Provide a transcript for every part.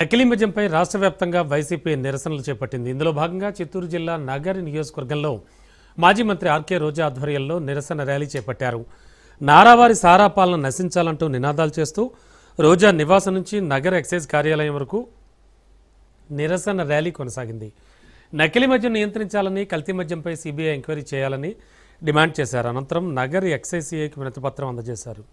నకిలీ మద్యంపై రాష్ట్ర వ్యాప్తంగా వైసీపీ నిరసనలు చేపట్టింది. ఇందులో భాగంగా చిత్తూరు జిల్లా నగరి నియోజకవర్గంలో మాజీ మంత్రి ఆర్కే రోజా ఆధ్వర్యంలో నిరసన ర్యాలీ చేపట్టారు. నారావారి సారా పాలన నశించాలంటూ నినాదాలు చేస్తూ రోజా నివాసం నుంచి నగర ఎక్సైజ్ కార్యాలయం వరకు నిరసన ర్యాలీ కొనసాగింది. నకిలీ మద్యం నియంత్రించాలని, కల్తీ మద్యంపై సిబిఐ ఎంక్వైరీ చేయాలని డిమాండ్ చేశారు. అనంతరం నగరి ఎక్సైజ్ సిఐకి వినతిపత్రం అందజేశారు.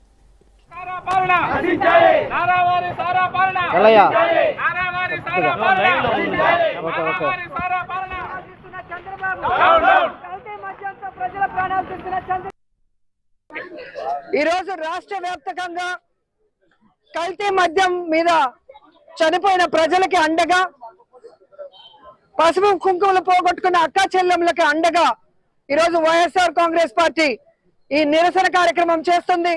ఈరోజు రాష్ట్ర వ్యాప్తంగా కల్తీ మద్యం మీద చనిపోయిన ప్రజలకి అండగా, పసుపు కుంకుమలు పోగొట్టుకున్న అక్కా చెల్లెమ్మలకి అండగా ఈరోజు వైఎస్ఆర్ కాంగ్రెస్ పార్టీ ఈ నిరసన కార్యక్రమం చేస్తుంది.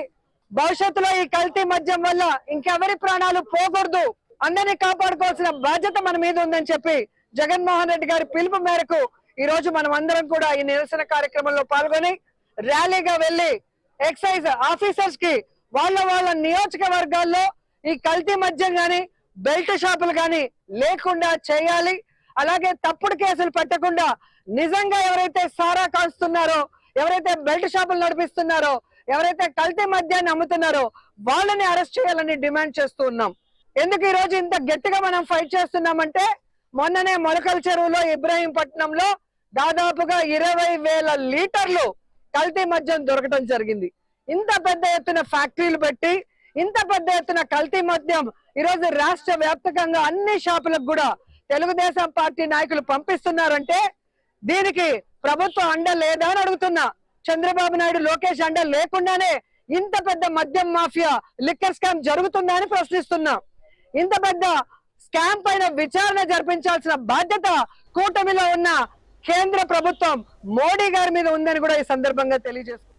భవిష్యత్తులో ఈ కల్తీ మద్యం వల్ల ఇంకెవరి ప్రాణాలు పోకూడదు, అందరినీ కాపాడుకోవాల్సిన బాధ్యత మన మీద ఉందని చెప్పి జగన్మోహన్ రెడ్డి గారి పిలుపు మేరకు ఈ రోజు మనం అందరం కూడా ఈ నిరసన కార్యక్రమంలో పాల్గొని ర్యాలీగా వెళ్లి ఎక్సైజ్ ఆఫీసర్స్ కి వాళ్ళ నియోజకవర్గాల్లో ఈ కల్తీ మద్యం గాని, బెల్ట్ షాపులు గాని లేకుండా చేయాలి. అలాగే తప్పుడు కేసులు పెట్టకుండా నిజంగా ఎవరైతే సారా కాస్తున్నారో, ఎవరైతే బెల్ట్ షాపులు నడిపిస్తున్నారో, ఎవరైతే కల్తీ మద్యాన్ని అమ్ముతున్నారో వాళ్ళని అరెస్ట్ చేయాలని డిమాండ్ చేస్తూ ఉన్నాం. ఎందుకు ఈ రోజు ఇంత గట్టిగా మనం ఫైట్ చేస్తున్నామంటే, మొన్ననే మొలకల చెరువులో ఇబ్రాహీంపట్నంలో దాదాపుగా 20,000 లీటర్లు కల్తీ మద్యం దొరకడం జరిగింది. ఇంత పెద్ద ఎత్తున ఫ్యాక్టరీలు పెట్టి ఇంత పెద్ద ఎత్తున కల్తీ మద్యం ఈరోజు రాష్ట్ర వ్యాప్తంగా అన్ని షాపులకు కూడా తెలుగుదేశం పార్టీ నాయకులు పంపిస్తున్నారంటే దీనికి ప్రభుత్వం అండ లేదా అని అడుగుతున్నా. చంద్రబాబు నాయుడు, లోకేష్ అండ లేకుండానే ఇంత పెద్ద మద్యం మాఫియా, లిక్కర్ స్కామ్ జరుగుతుందా అని ప్రశ్నిస్తున్నా. ఇంత పెద్ద స్కామ్ పైన విచారణ జరిపించాల్సిన బాధ్యత కూటమిలో ఉన్న కేంద్ర ప్రభుత్వం మోడీ గారి మీద ఉందని కూడా ఈ సందర్భంగా తెలియజేస్తున్నారు.